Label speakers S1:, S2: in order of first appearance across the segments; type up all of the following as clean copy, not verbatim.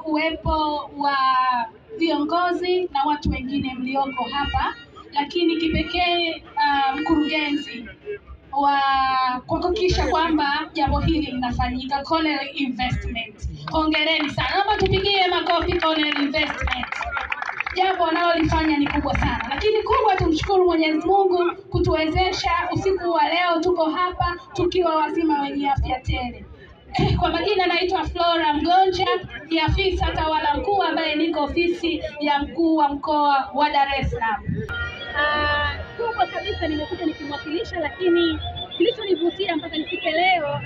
S1: uwepo wa viongozi na watu wengine mlioko hapa, lakini kipekee mkurugenzi wa kuhakikisha kwamba jambo hili linafanyika, Cornell Investment. Hongereni sana. Naomba tupigie makofi Cornell Investment. Jambo wanalolifanya ni kubwa sana, lakini kubwa tumshukuru Mwenyezi Mungu kutuwezesha usiku wa leo tuko hapa tukiwa wazima wenye afya tele. Kwa majina naitwa Flora Mgonja, ni afisa tawala mkuu ambaye niko ofisi ya mkuu wa mkoa wa Dar es Salaam.
S2: Kubwa kabisa nimekuja nikimwakilisha, lakini kilichonivutia mpaka nifike leo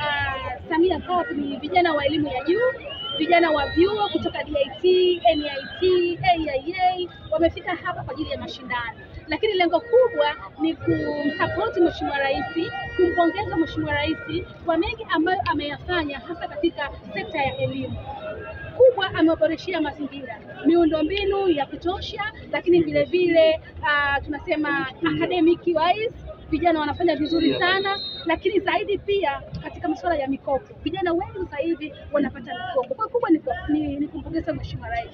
S2: Samia Cup ni vijana wa elimu ya juu, vijana wa vyuo kutoka DIT, NIT, AIA wamefika hapa kwa ajili ya mashindano. Lakini lengo kubwa ni kumsupport Mheshimiwa Rais, kumpongeza Mheshimiwa Rais kwa mengi ambayo ameyafanya hasa katika sekta ya elimu. Kubwa ameboreshia mazingira, miundombinu ya kutosha, lakini vile vile tunasema academic wise vijana wanafanya vizuri sana, lakini zaidi pia katika masuala ya mikopo. Vijana wengi sasa hivi wanapata mikopo. Kwa kubwa ni kumpongeza Mheshimiwa Rais.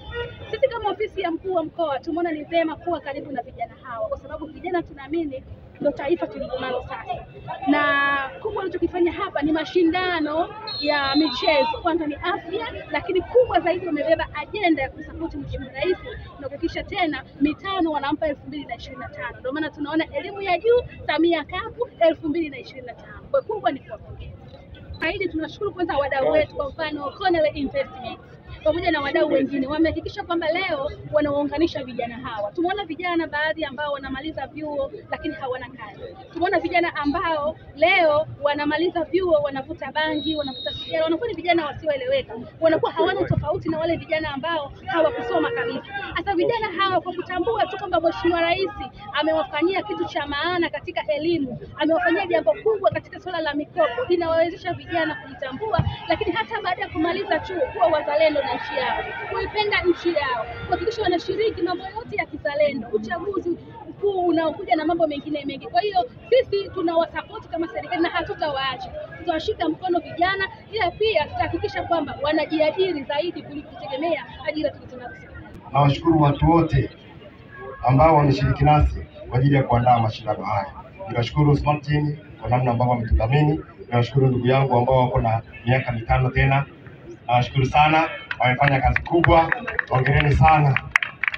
S2: Sisi kama ofisi ya mkuu wa mkoa tumeona ni vyema kuwa karibu na vijana hawa, kwa sababu vijana tunaamini ndio taifa tulilonalo sasa. Na kubwa wanachokifanya hapa ni mashindano ya michezo, kwanza ni afya, lakini kubwa zaidi wamebeba ajenda ya kusupport Mheshimiwa Rais na kuhakikisha tena mitano wanampa 2025. Ndio maana tunaona elimu ya juu Samia Cup 2025. Kwa kubwa ni kuwapongeza. Zaidi tunashukuru kwanza wadau wetu, kwa mfano Cornell Investment pamoja na wadau wengine wamehakikisha kwamba leo wanawaunganisha vijana hawa. Tumeona vijana baadhi ambao wanamaliza vyuo lakini hawana kazi. Tumeona vijana ambao leo wanamaliza vyuo wanavuta bangi, wanavuta sigara, wanakuwa ni vijana wasioeleweka. Wanakuwa hawana tofauti na wale vijana ambao hawakusoma kabisa. Hasa vijana hawa kwa kutambua tu kwamba Mheshimiwa Rais amewafanyia kitu cha maana katika elimu, amewafanyia jambo kubwa katika swala la mikopo, inawawezesha vijana kujitambua, lakini hata baada ya kumaliza chuo kuwa wazalendo na nchi yao, kuipenda nchi yao, kuhakikisha wanashiriki mambo yote ya kizalendo, uchaguzi mkuu unaokuja na mambo mengine mengi. Kwa hiyo sisi tunawasupport kama serikali na hatutawaacha. Tutawashika mkono vijana, ila pia tutahakikisha kwamba wanajiajiri zaidi kuliko kutegemea ajira tulizonazo.
S3: Nawashukuru watu wote ambao wameshiriki nasi kwa ajili ya kuandaa mashindano haya. Niwashukuru Smart Team kwa namna ambavyo wametudhamini. Niwashukuru ndugu yangu ambao wako na miaka mitano tena. Nawashukuru sana, wamefanya kazi kubwa. Hongereni sana.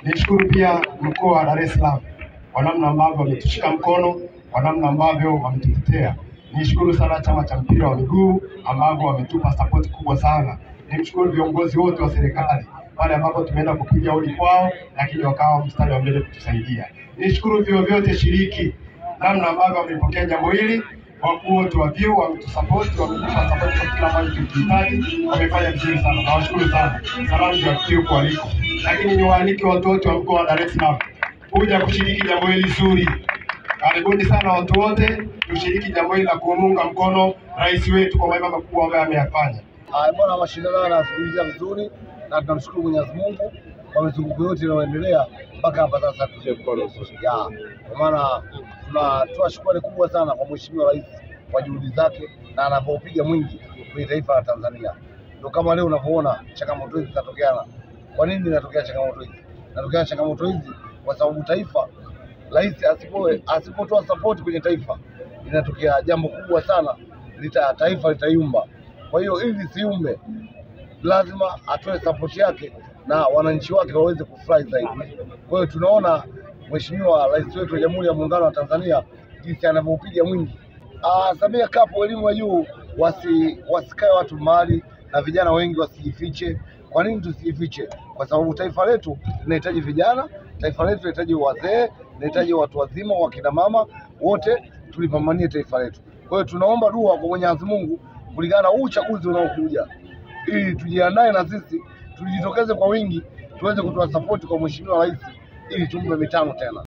S3: Nishukuru pia mkoa wa Dar es Salaam kwa namna ambavyo wametushika mkono, kwa namna ambavyo wametutetea. Nishukuru sana chama cha mpira wa miguu ambao wametupa support kubwa sana. Nimshukuru viongozi wote wa serikali pale ambapo tumeenda kupiga hodi kwao, lakini wakawa mstari wa mbele kutusaidia. Nishukuru vyuo vyote shiriki namna ambavyo wamepokea jambo hili. Wakuu wote wa vyuo wametusupport, wametupa support kwa kila mmoja tunahitaji, wamefanya vizuri sana. Nawashukuru sana. Salamu za kio kwa aliko. Lakini niwaalike watu wote wa mkoa wa Dar es Salaam kuja kushiriki jambo hili zuri. Karibuni sana watu wote tushiriki jambo hili la kumunga mkono rais wetu kwa mambo makubwa ambayo ameyafanya.
S4: Bwana, mashindano yanazungumzia vizuri na tunamshukuru Mwenyezi Mungu kwa mizunguko yote inayoendelea mpaka hapa sasa tuje mkono. Kwa maana tunatoa shukrani kubwa sana kwa Mheshimiwa Rais kwa juhudi zake na anapopiga mwingi kwenye taifa la Tanzania. Ndio kama leo unavyoona changamoto hizi zinatokeana. Kwa nini zinatokea changamoto hizi? Zinatokea changamoto hizi kwa sababu taifa, rais asipotoa support kwenye taifa, linatokea jambo kubwa sana, taifa litayumba. Kwa hiyo ili lisiumbe, lazima atoe support yake na wananchi wake waweze kufurahi zaidi. Kwa hiyo tunaona Mheshimiwa Rais wetu wa Jamhuri ya Muungano wa Tanzania jinsi anavyopiga mwingi. Samia Cup elimu ya juu, wasikae watu mahali na vijana wengi wasijifiche. Kwa nini tusijifiche? Kwa sababu taifa letu linahitaji vijana, taifa letu linahitaji wazee, linahitaji watu wazima, wakina mama, wote tulipambanie taifa letu. Kwa hiyo tunaomba dua kwa Mwenyezi Mungu kulingana na uchaguzi unaokuja, ili tujiandae na sisi tujitokeze kwa wingi tuweze kutoa support kwa Mheshimiwa Rais ili tumpe mitano tena.